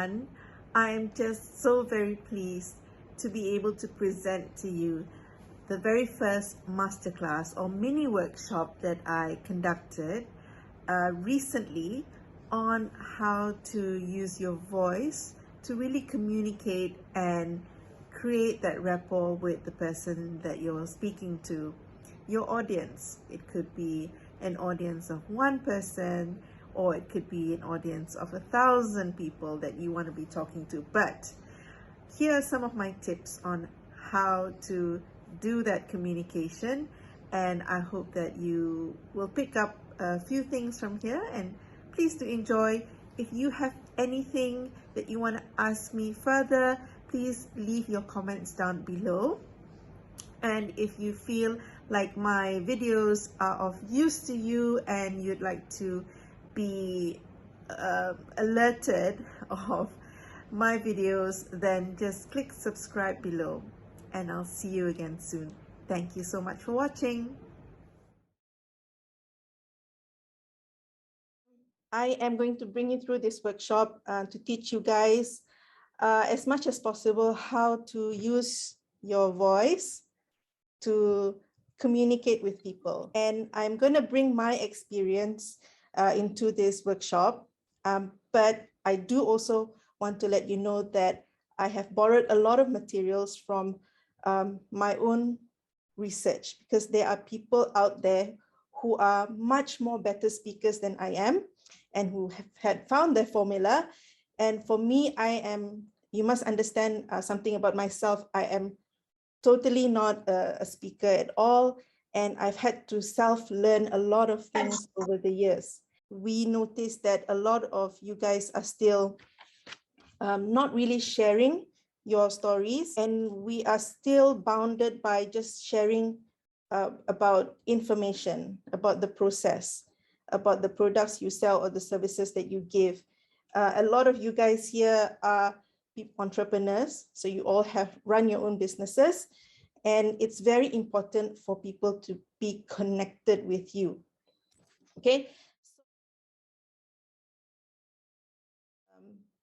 everyone. I'm just so very pleased to be able to present to you the very first masterclass or mini workshop that I conducted recently on how to use your voice to really communicate and create that rapport with the person that you're speaking to, your audience. It could be an audience of one person, or it could be an audience of 1,000 people that you want to be talking to. But here are some of my tips on how to do that communication, and I hope that you will pick up a few things from here, and please do enjoy. If you have anything that you want to ask me further, please leave your comments down below. And if you feel like my videos are of use to you and you'd like to be alerted of my videos, then just click subscribe below, and I'll see you again soon. Thank you so much for watching. I am going to bring you through this workshop to teach you guys as much as possible how to use your voice to communicate with people. And I'm going to bring my experience into this workshop, but I do also want to let you know that I have borrowed a lot of materials from my own research, because there are people out there who are much more better speakers than I am and who have had found their formula. And for me, you must understand something about myself. I am totally not a speaker at all, and I've had to self-learn a lot of things over the years. We noticed that a lot of you guys are still not really sharing your stories, and we are still bounded by just sharing about information, about the process, about the products you sell or the services that you give. A lot of you guys here are entrepreneurs, so you all have run your own businesses, and it's very important for people to be connected with you. Okay.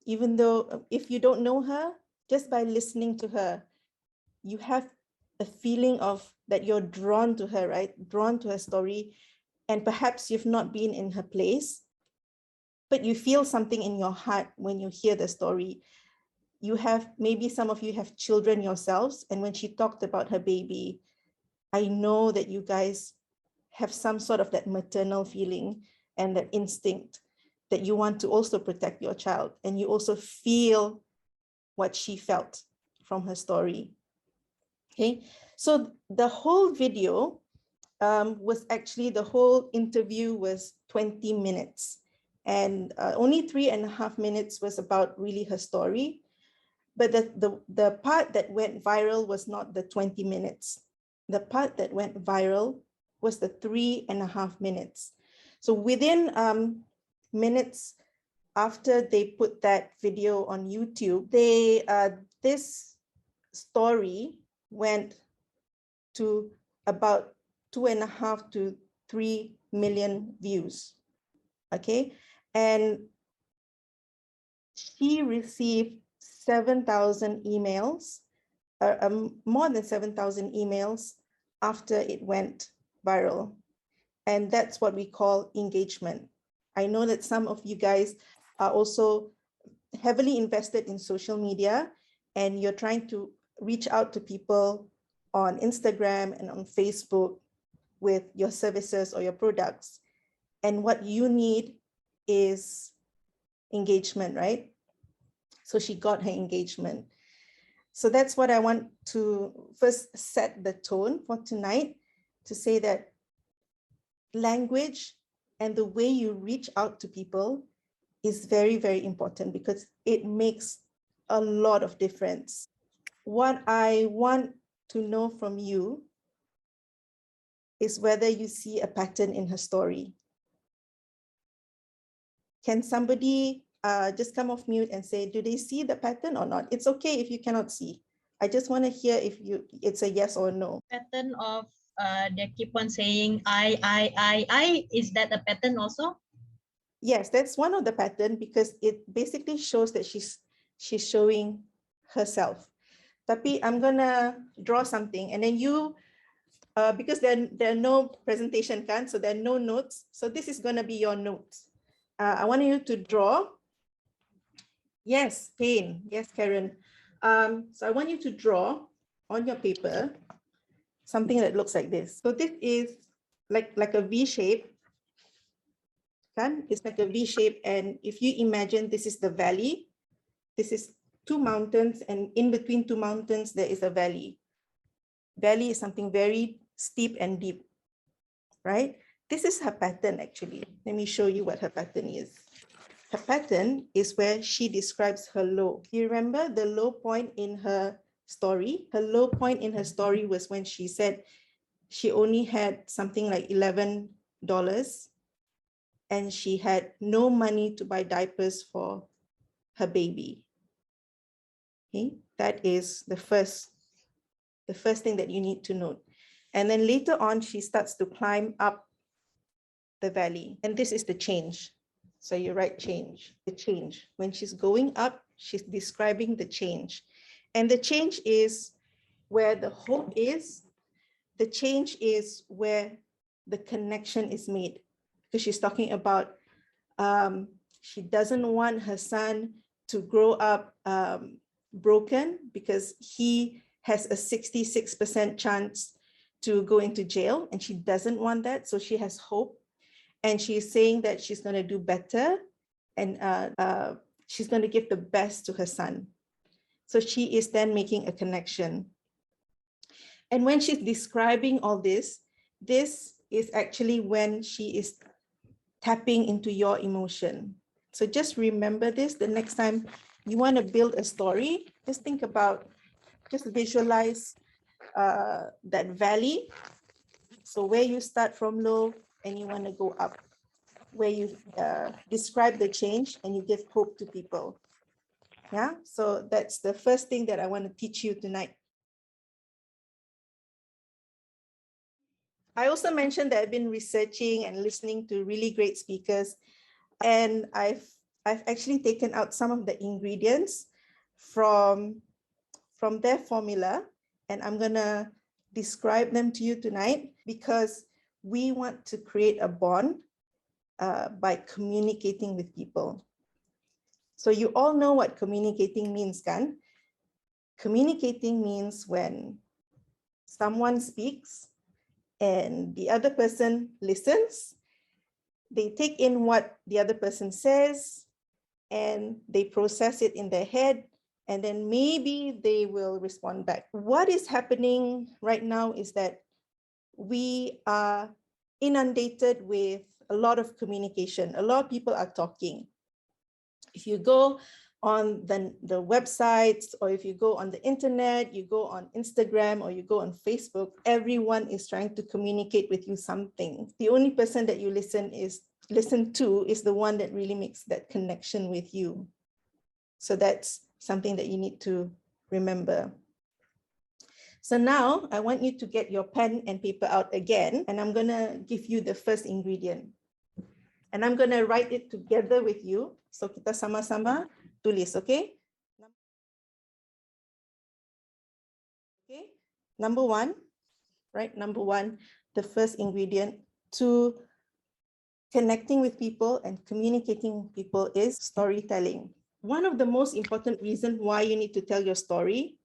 Even though if you don't know her, just by listening to her, you have a feeling of that you're drawn to her, right? Drawn to her story, and perhaps you've not been in her place, but you feel something in your heart when you hear the story. You have, maybe some of you have children yourselves, and when she talked about her baby, I know that you guys have some sort of that maternal feeling and that instinct that you want to also protect your child, and you also feel what she felt from her story. Okay, so the whole video was actually, the whole interview was 20 minutes, and only 3.5 minutes was about really her story. But the part that went viral was not the 20 minutes. The part that went viral was the 3.5 minutes. So within minutes after they put that video on YouTube, this story went to about 2.5 to 3 million views. Okay, and she received 7,000 emails, more than 7,000 emails after it went viral. And that's what we call engagement. I know that some of you guys are also heavily invested in social media, and you're trying to reach out to people on Instagram and on Facebook with your services or your products. And what you need is engagement, right? So she got her engagement. So that's what I want to first set the tone for tonight, to say that language and the way you reach out to people is very, very important, because it makes a lot of difference. What I want to know from you is whether you see a pattern in her story. Can somebody just come off mute and say, do they see the pattern or not? It's okay if you cannot see. I just want to hear if it's a yes or no. Pattern of they keep on saying I. Is that a pattern also? Yes, that's one of the pattern, because it basically shows that she's she's showing herself. Tapi I'm gonna draw something, and then you, because there are no presentation, kan? So there are no notes. So this is gonna be your notes. I want you to draw. Yes, pain. Yes, Karen. So I want you to draw on your paper something that looks like this. So this is like a V shape. Kan? It's like a V shape. And if you imagine this is the valley, this is two mountains, and in between two mountains, there is a valley. Valley is something very steep and deep, right? This is her pattern, actually. Let me show you what her pattern is. Her pattern is where she describes her low. You remember the low point in her story? Her low point in her story was when she said she only had something like $11 and she had no money to buy diapers for her baby. Okay, that is the first thing that you need to note. And then later on, she starts to climb up the valley. And this is the change. So you write change, the change. When she's going up, she's describing the change. And the change is where the hope is. The change is where the connection is made. Because she's talking about she doesn't want her son to grow up broken, because he has a 66% chance to go into jail, and she doesn't want that. So she has hope. And she's saying that she's going to do better, and she's going to give the best to her son. So she is then making a connection. And when she's describing all this, this is actually when she is tapping into your emotion. So just remember this. The next time you want to build a story, just think about, just visualize that valley. So where you start from low and you want to go up, where you describe the change and you give hope to people. Yeah, so that's the first thing that I want to teach you tonight. I also mentioned that I've been researching and listening to really great speakers, and I've actually taken out some of the ingredients from their formula, and I'm gonna describe them to you tonight, because we want to create a bond by communicating with people. So you all know what communicating means, kan? Communicating means when someone speaks and the other person listens, they take in what the other person says and they process it in their head, and then maybe they will respond back. What is happening right now is that we are inundated with a lot of communication. A lot of people are talking. If you go on the websites, or if you go on the internet, you go on Instagram, or you go on Facebook, everyone is trying to communicate with you something. The only person that you listen to is the one that really makes that connection with you. So that's something that you need to remember. So now I want you to get your pen and paper out again, and I'm gonna give you the first ingredient. And I'm gonna write it together with you. So kita sama-sama tulis, okay? Okay, number one, right? Number one, the first ingredient to connecting with people and communicating with people is storytelling. One of the most important reasons why you need to tell your story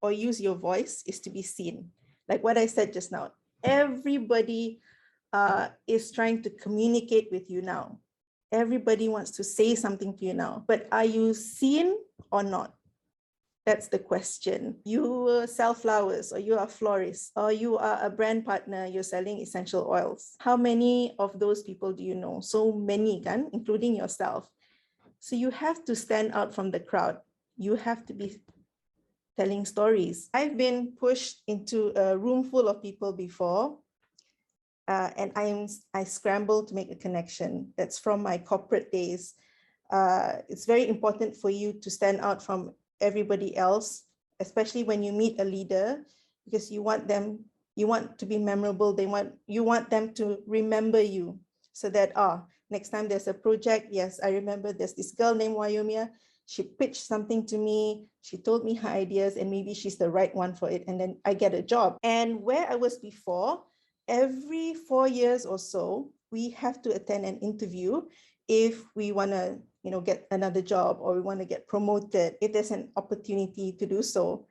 or use your voice is to be seen. Like what I said just now, everybody is trying to communicate with you now. Everybody wants to say something to you now, but are you seen or not? That's the question. You sell flowers, or you are a florist, or you are a brand partner, you're selling essential oils. How many of those people do you know? So many, kan, including yourself. So you have to stand out from the crowd. You have to be telling stories. I've been pushed into a room full of people before, and I scramble to make a connection. That's from my corporate days. It's very important for you to stand out from everybody else, especially when you meet a leader, because you want to be memorable. You want them to remember you, so that next time there's a project, yes, I remember there's this girl named Wyomia. she pitched something to me, she told me her ideas, and maybe she's the right one for it, and then I get a job. And where I was before, every 4 years or so, we have to attend an interview if we want to, get another job, or we want to get promoted, if there's an opportunity to do so.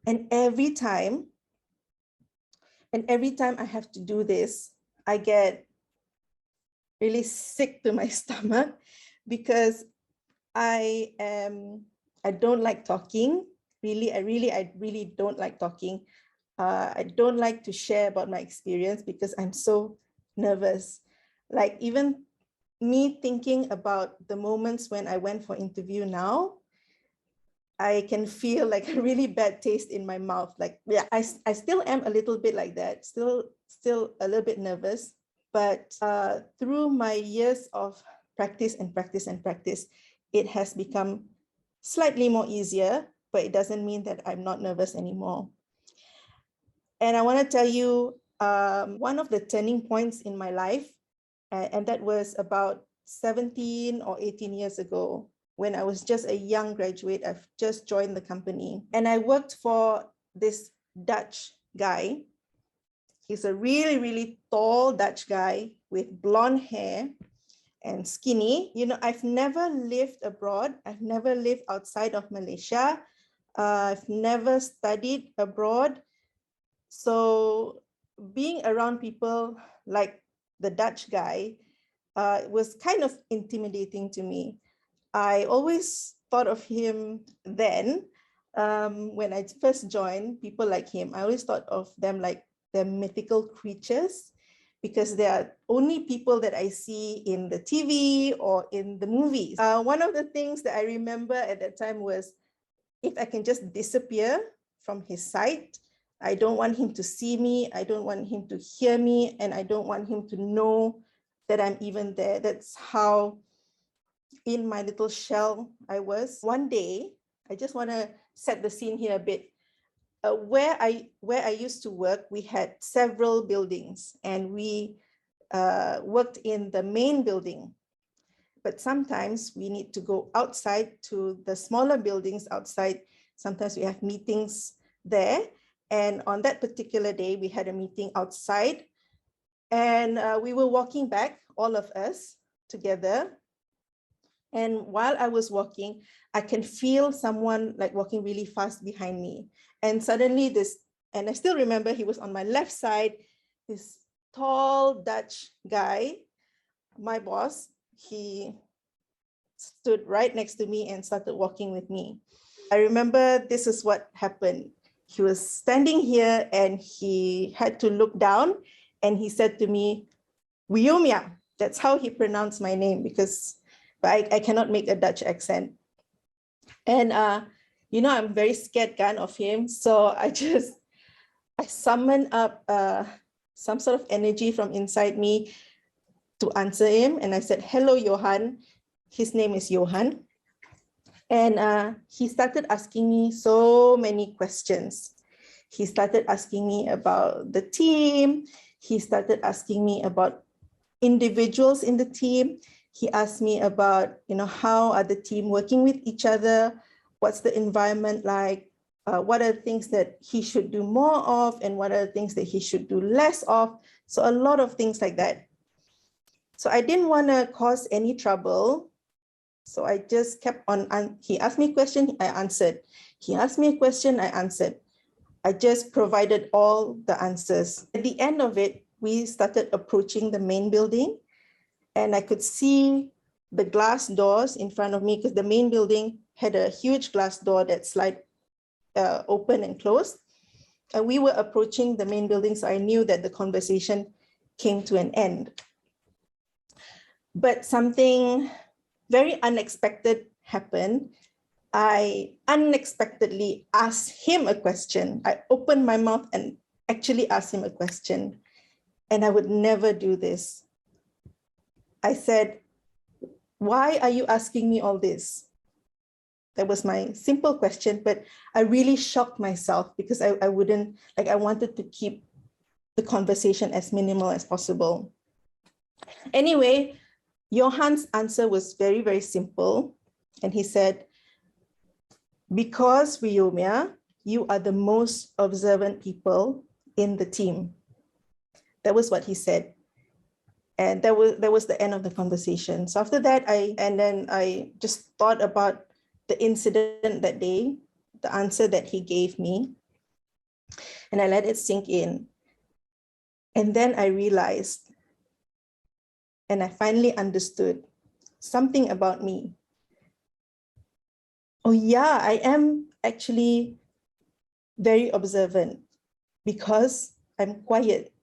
And every time I have to do this, I get really sick to my stomach, because I don't like talking. I really don't like talking. I don't like to share about my experience because I'm so nervous. Like, even me thinking about the moments when I went for interview now, I can feel like a really bad taste in my mouth. Like, yeah, I still am a little bit like that, still a little bit nervous. But through my years of practice, it has become slightly more easier, but it doesn't mean that I'm not nervous anymore. And I want to tell you one of the turning points in my life, and that was about 17 or 18 years ago, when I was just a young graduate. I've just joined the company, and I worked for this Dutch guy. He's a really, really tall Dutch guy with blonde hair and skinny. I've never lived abroad. I've never lived outside of Malaysia. I've never studied abroad. So being around people like the Dutch guy was kind of intimidating to me. I always thought of him then, when I first joined, people like him, I always thought of them like they're mythical creatures, because they are only people that I see in the TV or in the movies. One of the things that I remember at that time was, if I can just disappear from his sight, I don't want him to see me, I don't want him to hear me, and I don't want him to know that I'm even there. That's how in my little shell I was. One day, I just want to set the scene here a bit. Where I used to work, we had several buildings, and we worked in the main building. But sometimes we need to go outside to the smaller buildings outside. Sometimes we have meetings there. And on that particular day, we had a meeting outside, and we were walking back, all of us together. And while I was walking, I can feel someone like walking really fast behind me. And suddenly and I still remember, he was on my left side, this tall Dutch guy, my boss, he stood right next to me and started walking with me. I remember this is what happened. He was standing here and he had to look down, and he said to me, Wiumia. That's how he pronounced my name, but I cannot make a Dutch accent. And I'm very scared kind of him. So I summoned up some sort of energy from inside me to answer him. And I said, hello, Johan. His name is Johan. And he started asking me so many questions. He started asking me about the team. He started asking me about individuals in the team. He asked me about, how are the team working with each other? What's the environment like? What are the things that he should do more of, and what are the things that he should do less of? So a lot of things like that. So I didn't want to cause any trouble. So I just kept on, he asked me a question, I answered. He asked me a question, I answered. I just provided all the answers. At the end of it, we started approaching the main building, and I could see the glass doors in front of me, because the main building had a huge glass door that slide open and closed. And we were approaching the main building, so I knew that the conversation came to an end. But something very unexpected happened. I unexpectedly asked him a question. I opened my mouth and actually asked him a question. And I would never do this. I said, why are you asking me all this? That was my simple question, but I really shocked myself, because I wanted to keep the conversation as minimal as possible. Anyway, Johan's answer was very, very simple. And he said, Because, Wiyomia, you are the most observant people in the team. That was what he said. And that was the end of the conversation. So after that, I just thought about the incident that day, the answer that he gave me, and I let it sink in. And then I realized, and I finally understood something about me. Oh yeah, I am actually very observant because I'm quiet.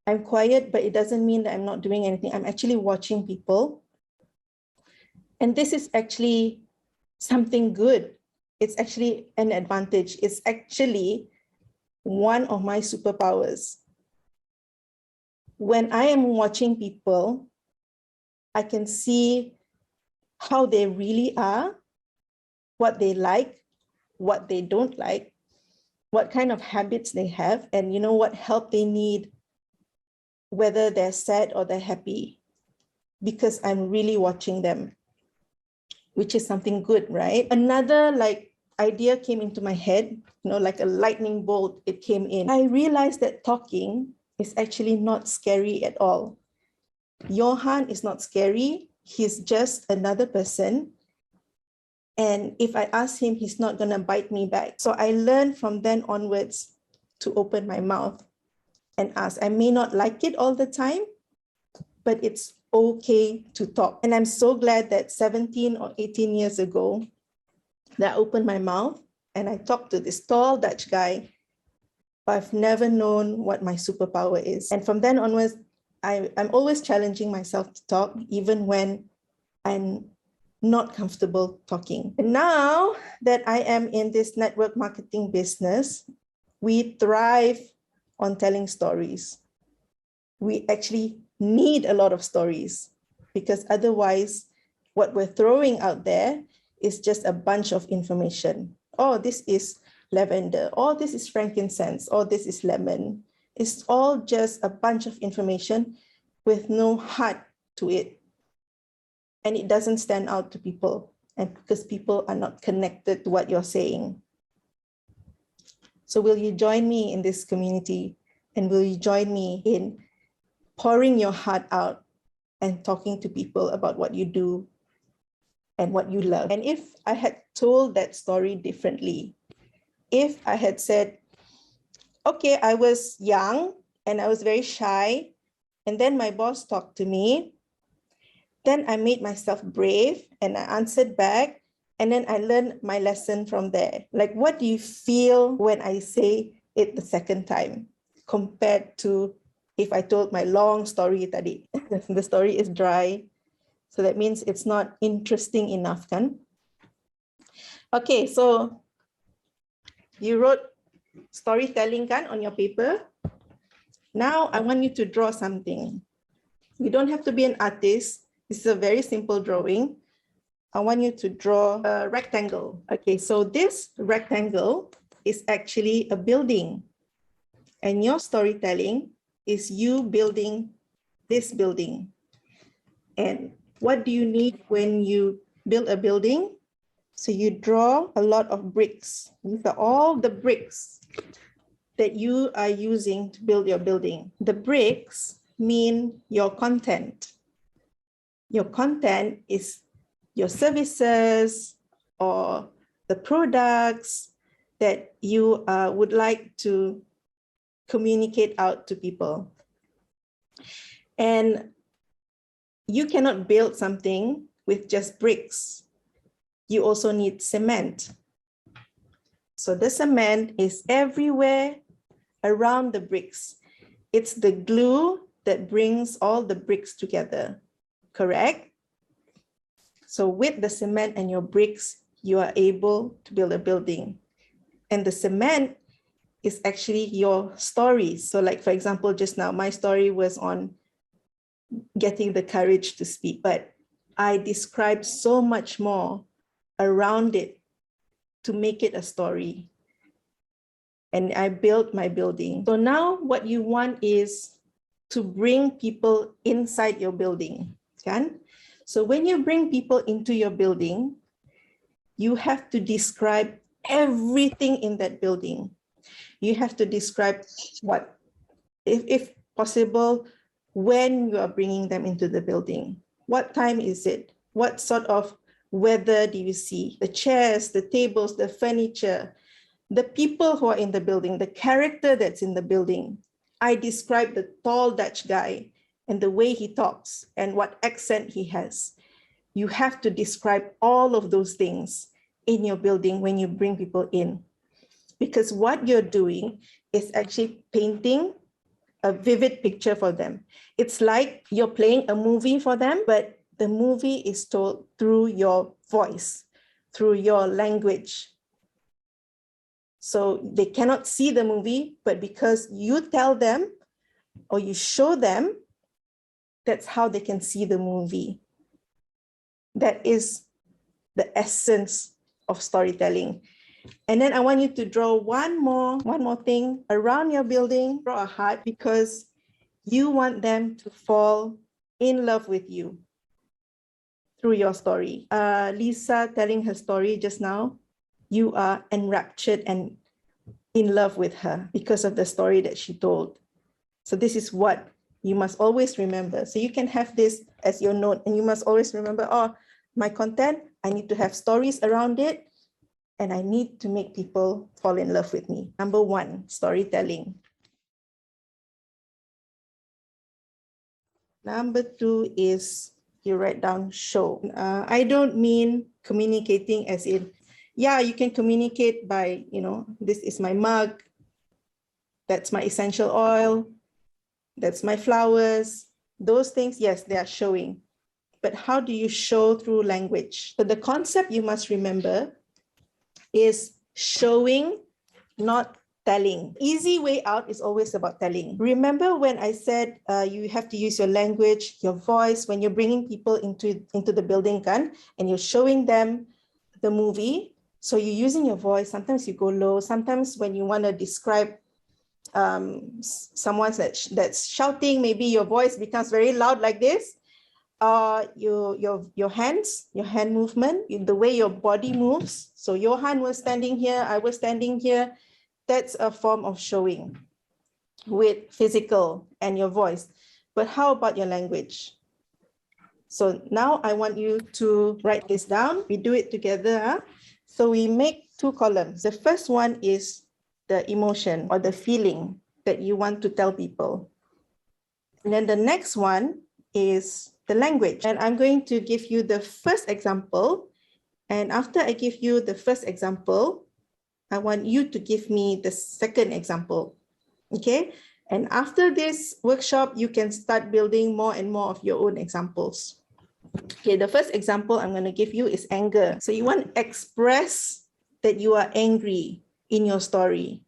I'm quiet, but it doesn't mean that I'm not doing anything. I'm actually watching people. And this is actually something good. It's actually an advantage. It's actually one of my superpowers. When I am watching people, I can see how they really are, what they like, what they don't like, what kind of habits they have, and you know what help they need, whether they're sad or they're happy, because I'm really watching them, which is something good, right? Another idea came into my head, like a lightning bolt, it came in. I realized that talking is actually not scary at all. Johan is not scary. He's just another person. And if I ask him, he's not going to bite me back. So I learned from then onwards to open my mouth and ask. I may not like it all the time, but it's okay to talk. And I'm so glad that 17 or 18 years ago, that I opened my mouth and I talked to this tall Dutch guy, but I've never known what my superpower is. And from then onwards, I'm always challenging myself to talk, even when I'm not comfortable talking. And now that I am in this network marketing business, we thrive on telling stories. We actually need a lot of stories because otherwise what we're throwing out there is just a bunch of information. Oh, this is lavender. Oh, this is frankincense. Oh, this is lemon. It's all just a bunch of information with no heart to it. And it doesn't stand out to people, and because people are not connected to what you're saying. So will you join me in this community? And will you join me in pouring your heart out and talking to people about what you do and what you love? And if I had told that story differently, if I had said, okay, I was young and I was very shy, and then my boss talked to me, then I made myself brave and I answered back, and then I learned my lesson from there. Like, what do you feel when I say it the second time compared to if I told my long story tadi? The story is dry, so that means it's not interesting enough, kan? Okay, so you wrote storytelling, kan, on your paper. Now I want you to draw something. You don't have to be an artist. This is a very simple drawing. I want you to draw a rectangle. Okay, so this rectangle is actually a building. And your storytelling is you building this building. And what do you need when you build a building? So you draw a lot of bricks. These are all the bricks that you are using to build your building. The bricks mean your content. Your content is your services or the products that you would like to communicate out to people. And you cannot build something with just bricks. You also need cement. So the cement is everywhere around the bricks. It's the glue that brings all the bricks together, correct? So with the cement and your bricks, you are able to build a building. And the cement is actually your story. So like, for example, just now, my story was on getting the courage to speak, but I described so much more around it to make it a story. And I built my building. So now what you want is to bring people inside your building, kan? So when you bring people into your building, you have to describe everything in that building. You have to describe what, if possible, when you are bringing them into the building. What time is it? What sort of weather do you see? The chairs, the tables, the furniture, the people who are in the building, the character that's in the building. I describe the tall Dutch guy and the way he talks and what accent he has. You have to describe all of those things in your building when you bring people in. Because what you're doing is actually painting a vivid picture for them. It's like you're playing a movie for them, but the movie is told through your voice, through your language. So they cannot see the movie, but because you tell them or you show them, that's how they can see the movie. That is the essence of storytelling. And then I want you to draw one more thing around your building. Draw a heart, because you want them to fall in love with you through your story. Lisa telling her story just now, you are enraptured and in love with her because of the story that she told. So this is what you must always remember. So you can have this as your note, and you must always remember, oh, my content, I need to have stories around it, and I need to make people fall in love with me. Number one, storytelling. Number two is you write down show. I don't mean communicating as in, yeah, you can communicate by, this is my mug, that's my essential oil, that's my flowers. Those things, yes, they are showing. But how do you show through language? So the concept you must remember is showing, not telling. Easy way out is always about telling. Remember when I said you have to use your language, your voice, when you're bringing people into the building, and you're showing them the movie. So you're using your voice. Sometimes you go low. Sometimes when you want to describe someone that's shouting, maybe your voice becomes very loud like this. Your hands, your hand movement, the way your body moves. So Johan was standing here, I was standing here. That's a form of showing with physical and your voice. But how about your language? So now I want you to write this down. We do it together. Huh? So we make two columns. The first one is the emotion or the feeling that you want to tell people. And then the next one is the language. And I'm going to give you the first example. And after I give you the first example, I want you to give me the second example. Okay? And after this workshop, you can start building more and more of your own examples. Okay, the first example I'm going to give you is anger. So you want to express that you are angry in your story.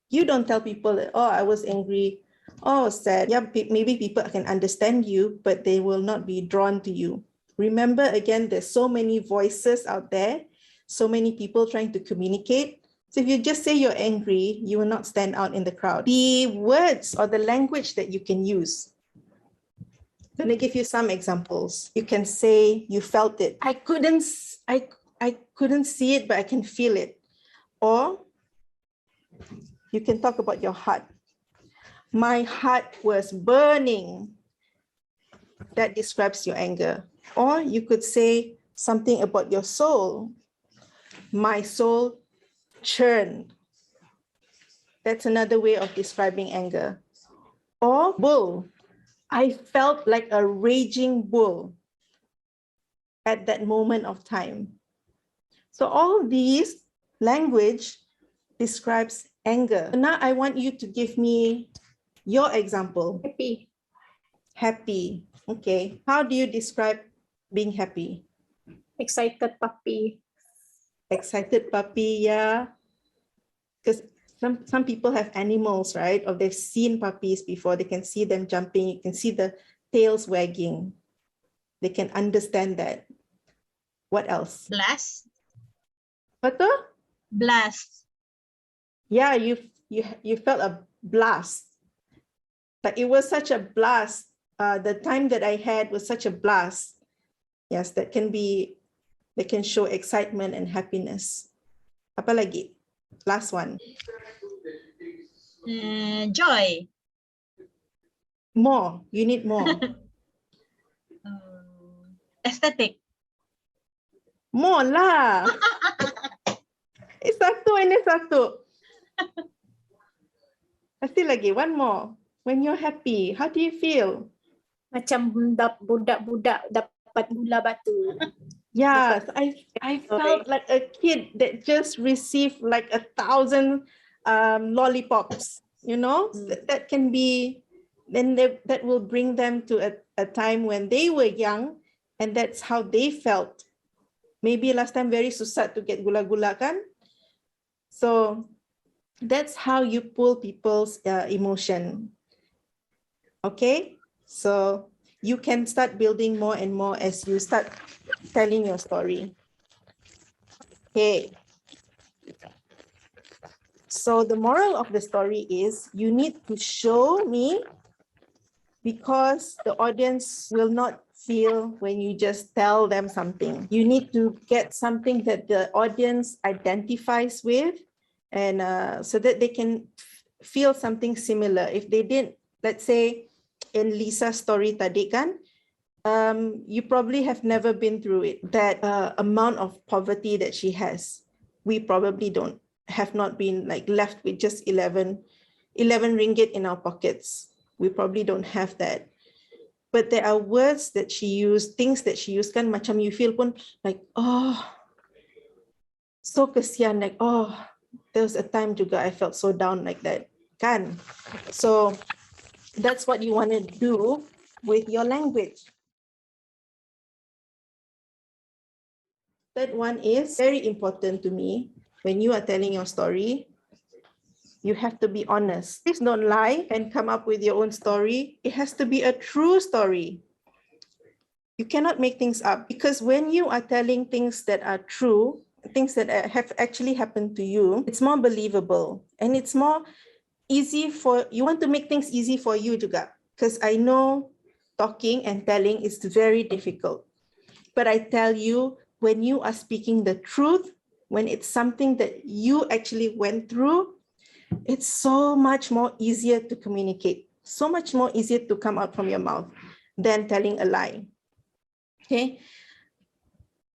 You don't tell people that, oh, I was angry, oh, sad. Yeah, maybe people can understand you, but they will not be drawn to you. Remember, again, there's so many voices out there, so many people trying to communicate. So if you just say you're angry, you will not stand out in the crowd. The words or the language that you can use. I'm going to give you some examples. You can say you felt it. I couldn't see it, but I can feel it. Or you can talk about your heart. My heart was burning. That describes your anger. Or you could say something about your soul. My soul churned. That's another way of describing anger. Or bull. I felt like a raging bull at that moment of time. So all these language describes anger. Now I want you to give me your example. Happy. Happy. Okay. How do you describe being happy? Excited puppy. Excited puppy, yeah. Because some people have animals, right? Or they've seen puppies before. They can see them jumping. You can see the tails wagging. They can understand that. What else? Blast. Betul? Blast. Yeah, you felt a blast. But it was such a blast. The time that I had was such a blast. Yes, that can be They can show excitement and happiness. Apa lagi? Last one. Joy. More. You need more. Aesthetic. More lah. Satu ini satu. Pasti lagi. One more. When you're happy, how do you feel? Macam budak-budak dapat gula batu. Yes, I felt like a kid that just received like 1,000 lollipops, you know. That can be, then that will bring them to a time when they were young, and that's how they felt. Maybe last time very susah to get gula-gula kan? So that's how you pull people's emotion. Okay, so you can start building more and more as you start telling your story. Okay. So the moral of the story is you need to show me, because the audience will not feel when you just tell them something. You need to get something that the audience identifies with, and so that they can feel something similar. If they didn't, let's say in Lisa's story tadi kan, you probably have never been through it. That amount of poverty that she has, we probably have not been like left with just 11 ringgit in our pockets. We probably don't have that. But there are words that she used, things that she used kan, macam you feel pun like, oh, so kesian, like, oh, there was a time juga I felt so down like that kan. So that's what you want to do with your language. Third one is very important to me. When you are telling your story, you have to be honest. Please don't lie and come up with your own story. It has to be a true story. You cannot make things up, because when you are telling things that are true, things that have actually happened to you, it's more believable, and it's more easy for you. Want to make things easy for you juga, because I know talking and telling is very difficult. But I tell you, when you are speaking the truth, when it's something that you actually went through, it's so much more easier to communicate, so much more easier to come out from your mouth than telling a lie. Okay?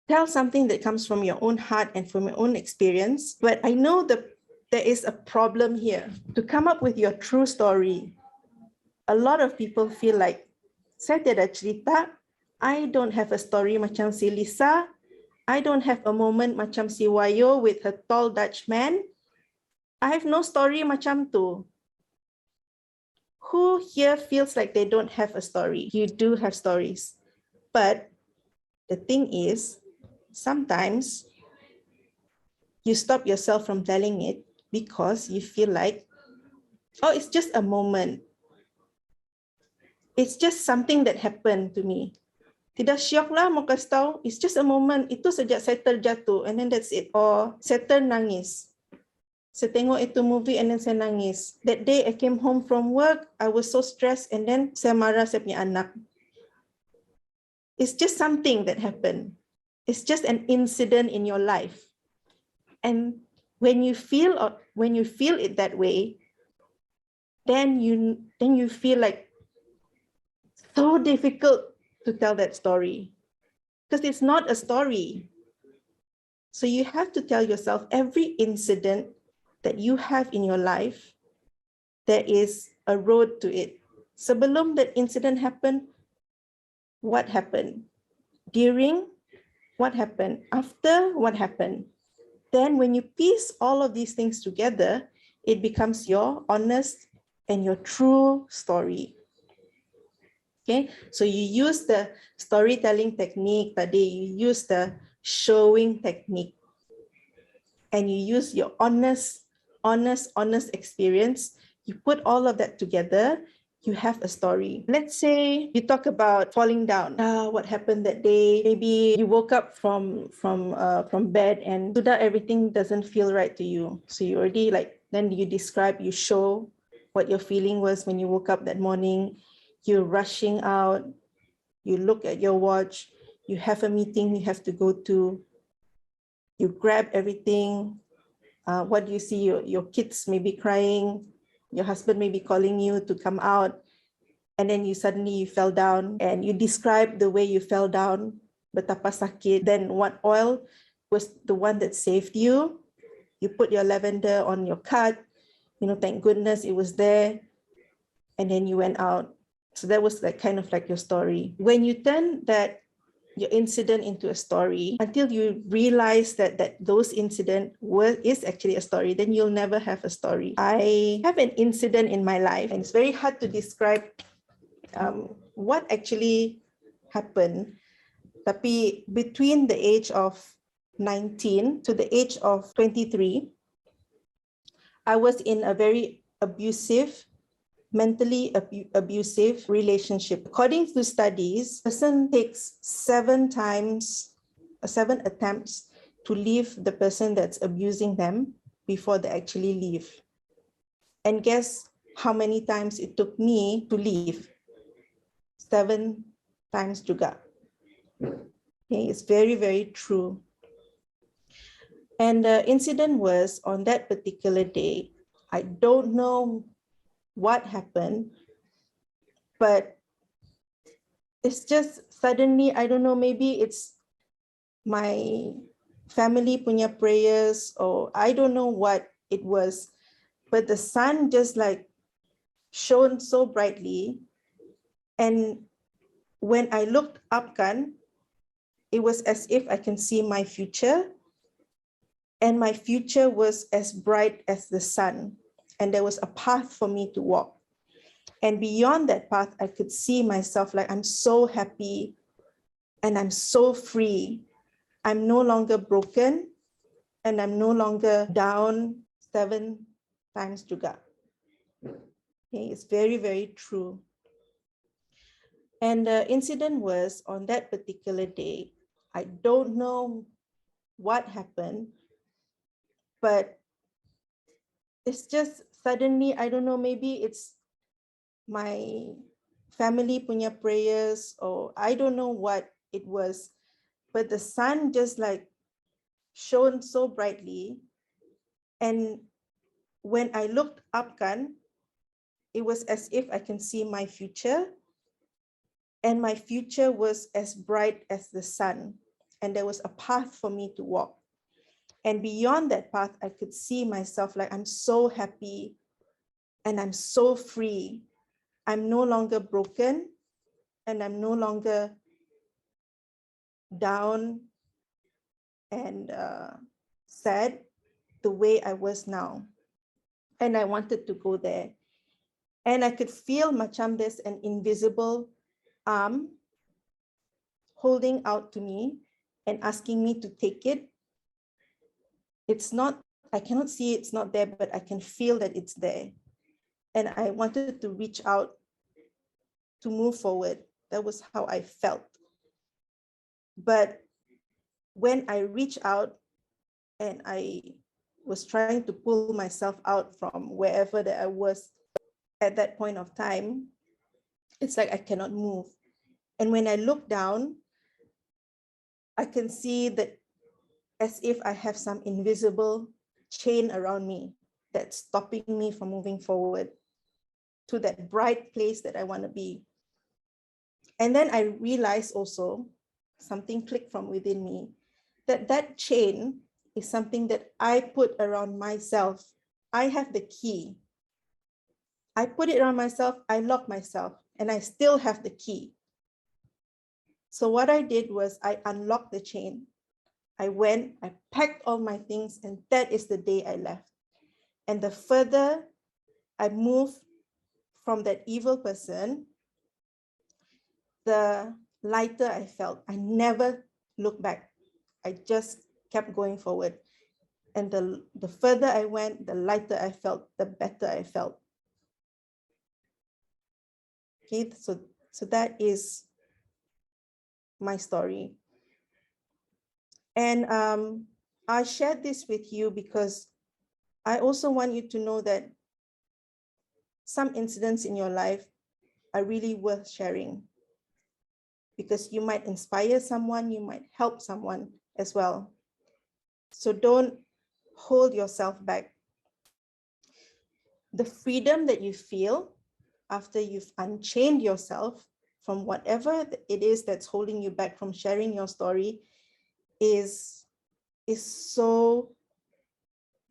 Tell something that comes from your own heart and from your own experience. But I know that there is a problem here. To come up with your true story, a lot of people feel like, saya tiada cerita, I don't have a story macam si Lisa, I don't have a moment macam si Wayo with her tall Dutch man. I have no story macam tu. Who here feels like they don't have a story? You do have stories. But the thing is, sometimes you stop yourself from telling it because you feel like, oh, it's just a moment. It's just something that happened to me. Tidak syok lah mau kasih tahu, it's just a moment. Itu sejak saya terjatuh, and then that's it. Or saya ternangis. Saya tengok itu movie and then saya nangis. That day I came home from work, I was so stressed, and then saya marah saya punya anak. It's just something that happened. It's just an incident in your life. And when you feel it that way, then you feel like so difficult to tell that story, because it's not a story. So you have to tell yourself every incident that you have in your life, there is a road to it. Sebelum that incident happened, what happened? During, what happened? After, what happened? Then when you piece all of these things together, it becomes your honest and your true story. Okay, so you use the storytelling technique tadi, you use the showing technique, and you use your honest experience. You put all of that together, you have a story. Let's say you talk about falling down. What happened that day? Maybe you woke up from bed and sudah everything doesn't feel right to you. So you already then you describe, you show what your feeling was when you woke up that morning. You're rushing out, you look at your watch, you have a meeting you have to go to, you grab everything. What do you see? Your kids may be crying, your husband may be calling you to come out, and then you fell down and you describe the way you fell down, betapa sakit. Then what oil was the one that saved you? You put your lavender on your cut, thank goodness it was there, and then you went out. So that was like kind of like your story. When you turn your incident into a story, until you realize that those incident is actually a story, then you'll never have a story. I have an incident in my life, and it's very hard to describe what actually happened. Tapi between the age of 19 to the age of 23, I was in a very mentally abusive relationship. According to studies, a person takes 7 attempts to leave the person that's abusing them before they actually leave. And guess how many times it took me to leave? 7 times juga. Okay, it's very, very true. And the incident was on that particular day. I don't know what happened, but it's just suddenly, I don't know, maybe it's my family punya prayers, or I don't know what it was, but the sun just like shone so brightly. And when I looked up, it was as if I can see my future, and my future was as bright as the sun, and there was a path for me to walk. And beyond that path, I could see myself like, I'm so happy and I'm so free. I'm no longer broken and I'm no longer down 7 times juga. Okay, it's very, very true. And the incident was on that particular day. I don't know what happened, but it's just suddenly, I don't know, maybe it's my family punya prayers, or I don't know what it was, but the sun just like shone so brightly. And when I looked up, it was as if I can see my future, and my future was as bright as the sun, and there was a path for me to walk. And beyond that path, I could see myself like, I'm so happy and I'm so free. I'm no longer broken and I'm no longer down and sad the way I was now. And I wanted to go there. And I could feel macam there's an invisible arm holding out to me and asking me to take it. It's not, I cannot see it's not there, but I can feel that it's there. And I wanted to reach out to move forward. That was how I felt. But when I reached out and I was trying to pull myself out from wherever that I was at that point of time, it's like I cannot move. And when I look down, I can see that as if I have some invisible chain around me that's stopping me from moving forward to that bright place that I want to be. And then I realized also, something clicked from within me, that chain is something that I put around myself. I have the key. I put it around myself, I lock myself, and I still have the key. So what I did was I unlocked the chain. I went, I packed all my things, and that is the day I left. And the further I moved from that evil person, the lighter I felt. I never looked back. I just kept going forward. And the further I went, the lighter I felt, the better I felt. Okay, so that is my story. And I shared this with you because I also want you to know that some incidents in your life are really worth sharing. because you might inspire someone, you might help someone as well. So don't hold yourself back. The freedom that you feel after you've unchained yourself from whatever it is that's holding you back from sharing your story is so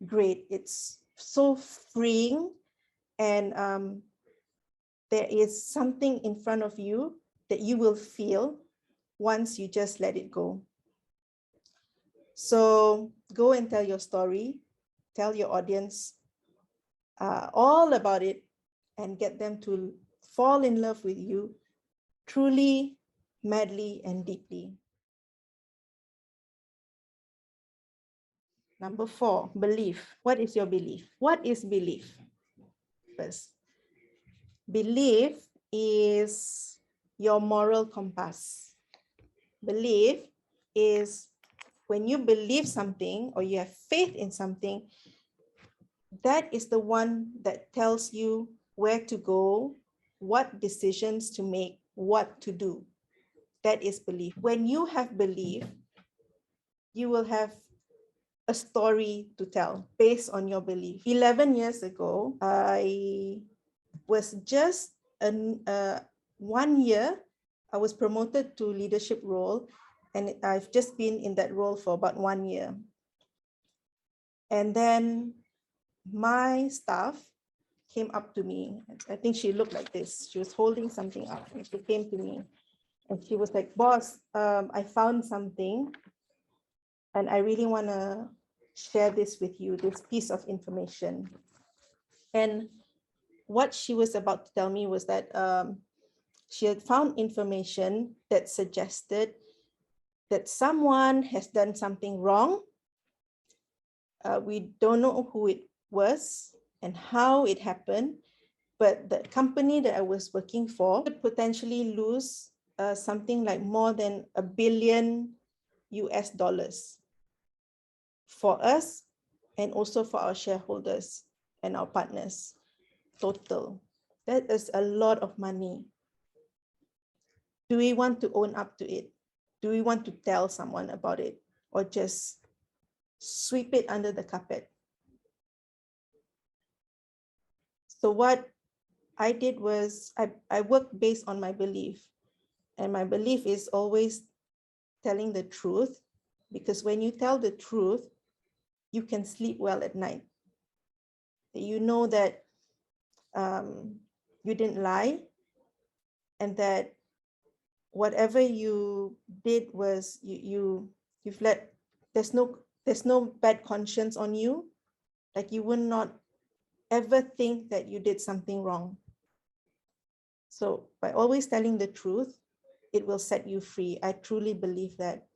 great. It's so freeing, and there is something in front of you that you will feel once you just let it go. So go and tell your story, tell your audience all about it, and get them to fall in love with you truly, madly, and deeply. Number 4, belief. What is your belief? What is belief? First, belief is your moral compass. Belief is when you believe something or you have faith in something, that is the one that tells you where to go, what decisions to make, what to do. That is belief. When you have belief, you will have a story to tell based on your belief. 11 years ago, I was just 1 year, I was promoted to leadership role, and I've just been in that role for about 1 year. And then my staff came up to me. I think she looked like this. She was holding something up, and she came to me and she was like, "Boss, I found something and I really want to share this with you, this piece of information." And what she was about to tell me was that she had found information that suggested that someone has done something wrong. We don't know who it was and how it happened, but the company that I was working for could potentially lose something like more than $1 billion for us and also for our shareholders and our partners total. That is a lot of money. Do we want to own up to it? Do we want to tell someone about it, or just sweep it under the carpet? So what I did was I worked based on my belief, and my belief is always telling the truth, because when you tell the truth, you can sleep well at night. You know that you didn't lie, and that whatever you did was you've let, there's no bad conscience on you. Like you will not ever think that you did something wrong. So by always telling the truth, it will set you free. I truly believe that.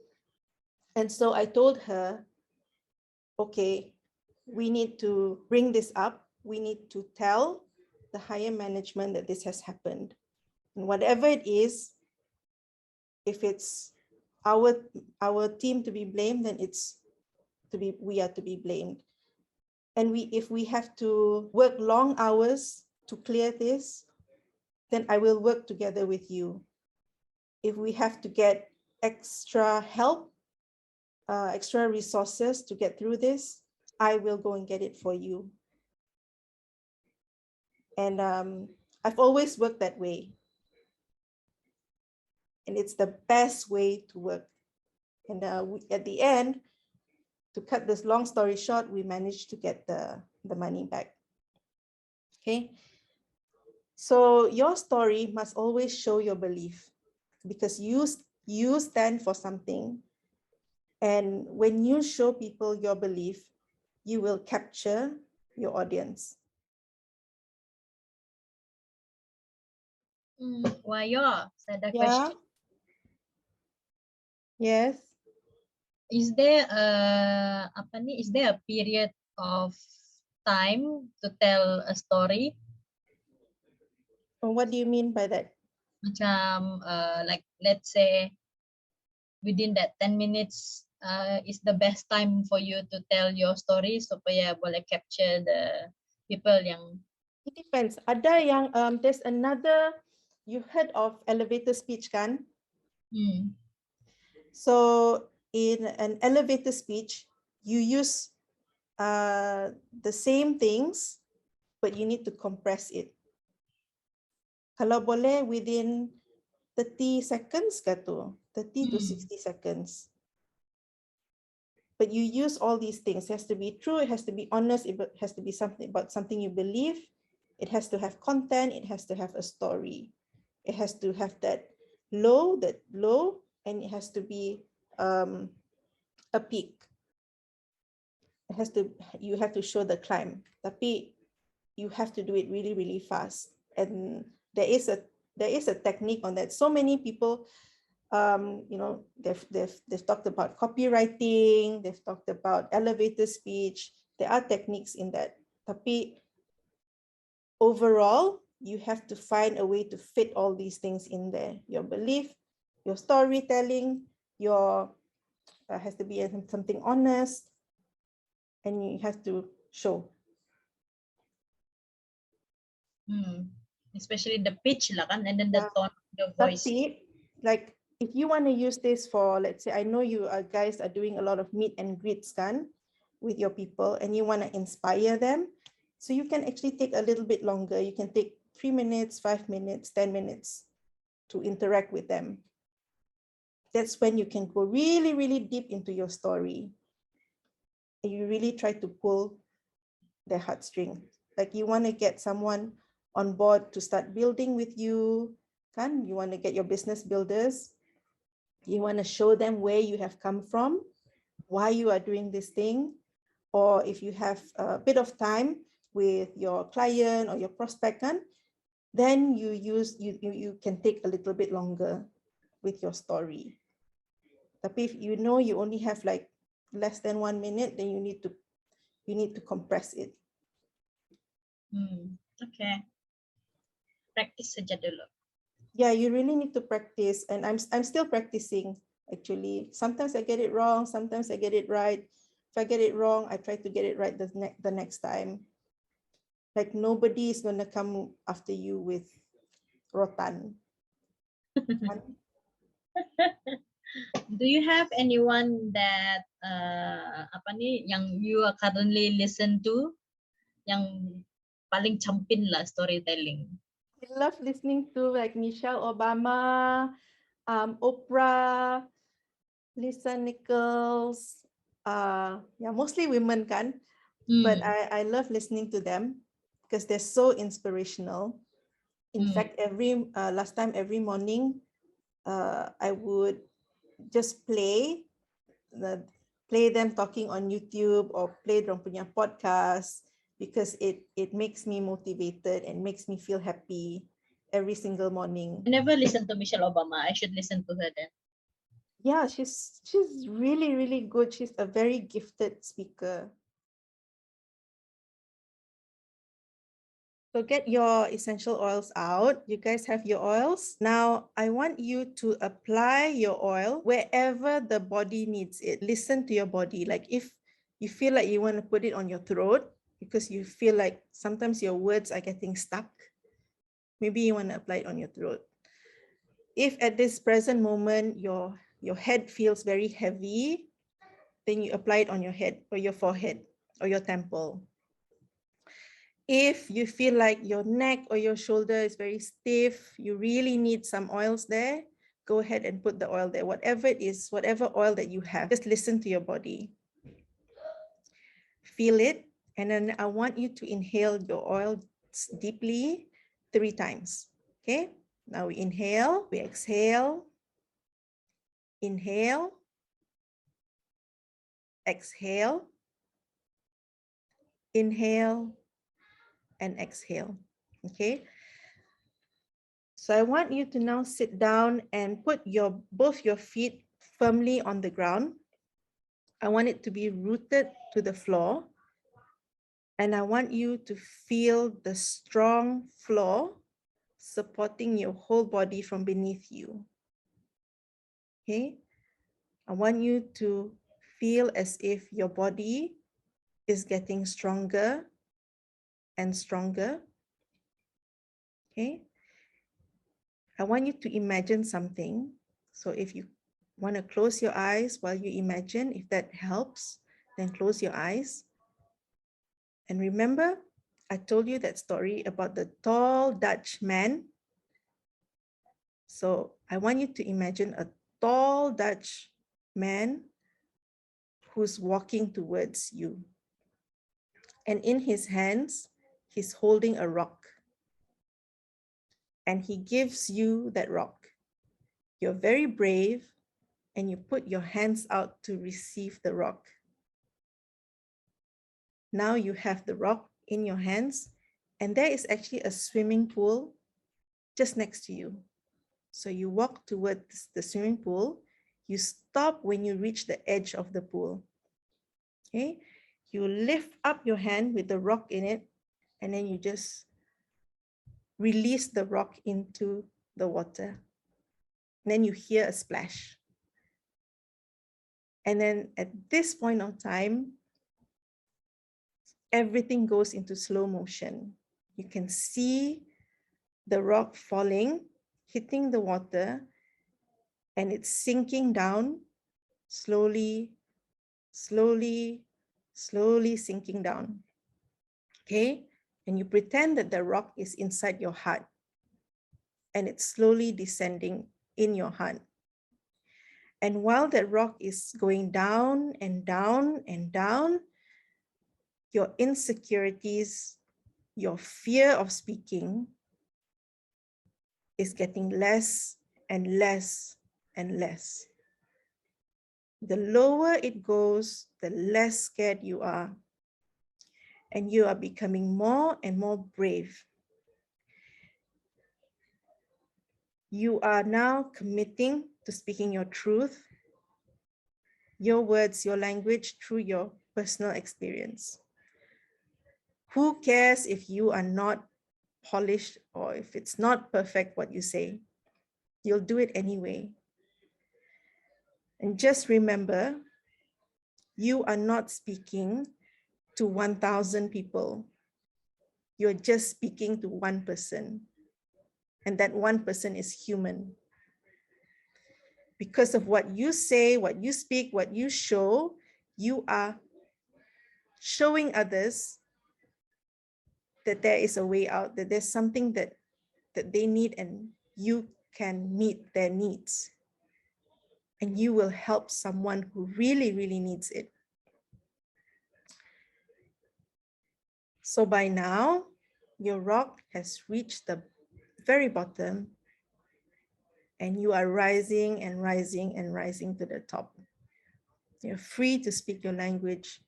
And so I told her, okay, we need to bring this up. We need to tell the higher management that this has happened. And whatever it is, if it's our team to be blamed, then we are to be blamed. And if we have to work long hours to clear this, then I will work together with you. If we have to get extra help, extra resources to get through this, I will go and get it for you. And I've always worked that way. And it's the best way to work. And at the end, to cut this long story short, we managed to get the money back. Okay. So your story must always show your belief, because you stand for something. And when you show people your belief, you will capture your audience. Wayo, saya ada Yeah. question. Yes. Is there a period of time to tell a story? What do you mean by that? Macam like let's say within that 10 minutes is the best time for you to tell your story supaya boleh capture the people yang. It depends. Ada yang there's another, you heard of elevator speech kan? Hmm. So in an elevator speech, you use the same things, but you need to compress it. Kalau boleh within 30 seconds ke tu, 30 to 60 seconds. But you use all these things. It has to be true, it has to be honest, it has to be something about something you believe. It has to have content, it has to have a story. It has to have that low, and it has to be a peak. It has to, you have to show the climb. Tapi you have to do it really, really fast. And there is a technique on that. So many people, they've talked about copywriting, they've talked about elevator speech. There are techniques in that. Tapi overall, you have to find a way to fit all these things in there. Your belief, your storytelling, your has to be something honest, and you have to show. Especially the pitch lah kan, and then the tone, the voice. Tapi, like if you want to use this for, let's say, I know you guys are doing a lot of meet and greets kan with your people, and you want to inspire them, so you can actually take a little bit longer. You can take 3 minutes, 5 minutes, 10 minutes to interact with them. That's when you can go really, really deep into your story. And you really try to pull their heartstring. Like you want to get someone on board to start building with you. Kan? You want to get your business builders. You want to show them where you have come from, why you are doing this thing. Or if you have a bit of time with your client or your prospect, then you can take a little bit longer with your story. Tapi if you know you only have like less than 1 minute, then you need to compress it. Okay. Practice saja dulu. Yeah, you really need to practice, and I'm still practicing actually. Sometimes I get it wrong, sometimes I get it right. If I get it wrong, I try to get it right the next time. Like nobody is gonna come after you with rotan. Do you have anyone that yang you are currently listen to yang paling campin lah storytelling? I love listening to like Michelle Obama, Oprah, Lisa Nichols, yeah, mostly women kan, but I love listening to them because they're so inspirational. In fact, last time every morning, I would just play them talking on YouTube or play them punya podcast because it makes me motivated and makes me feel happy every single morning. I never listened to Michelle Obama. I should listen to her then. Yeah, she's really, really good. She's a very gifted speaker. So get your essential oils out. You guys have your oils. Now, I want you to apply your oil wherever the body needs it. Listen to your body. Like if you feel like you want to put it on your throat because you feel like sometimes your words are getting stuck, maybe you want to apply it on your throat. If at this present moment, your head feels very heavy, then you apply it on your head or your forehead or your temple. If you feel like your neck or your shoulder is very stiff, you really need some oils there, go ahead and put the oil there. Whatever it is, whatever oil that you have, just listen to your body. Feel it, and then I want you to inhale your oil deeply 3 times. Okay, now we inhale, we exhale, inhale, exhale, inhale, and exhale. Okay. So I want you to now sit down and put both your feet firmly on the ground. I want it to be rooted to the floor. And I want you to feel the strong floor supporting your whole body from beneath you. Okay. I want you to feel as if your body is getting stronger and stronger. Okay. I want you to imagine something. So if you want to close your eyes while you imagine, if that helps, then close your eyes. And remember, I told you that story about the tall Dutch man. So I want you to imagine a tall Dutch man who's walking towards you. And in his hands, he's holding a rock. And he gives you that rock. You're very brave and you put your hands out to receive the rock. Now you have the rock in your hands, and there is actually a swimming pool just next to you. So you walk towards the swimming pool. You stop when you reach the edge of the pool. Okay, you lift up your hand with the rock in it, and then you just release the rock into the water. And then you hear a splash. And then at this point of time, everything goes into slow motion. You can see the rock falling, hitting the water, and it's sinking down slowly, slowly, slowly sinking down. Okay? And you pretend that the rock is inside your heart and it's slowly descending in your heart. And while that rock is going down and down and down, your insecurities, your fear of speaking is getting less and less and less. The lower it goes, the less scared you are. And you are becoming more and more brave. You are now committing to speaking your truth, your words, your language through your personal experience. Who cares if you are not polished or if it's not perfect what you say? You'll do it anyway. And just remember, you are not speaking to 1,000 people. You're just speaking to one person. And that one person is human. Because of what you say, what you speak, what you show, you are showing others that there is a way out, that there's something that they need and you can meet their needs. And you will help someone who really, really needs it. So by now, your rock has reached the very bottom and you are rising and rising and rising to the top. You're free to speak your language.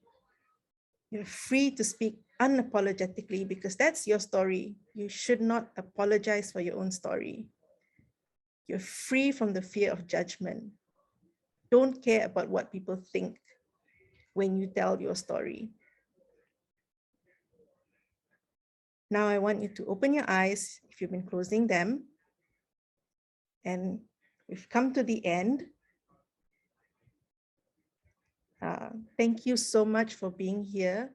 You're free to speak unapologetically because that's your story. You should not apologize for your own story. You're free from the fear of judgment. Don't care about what people think when you tell your story. Now I want you to open your eyes if you've been closing them. And we've come to the end. Thank you so much for being here.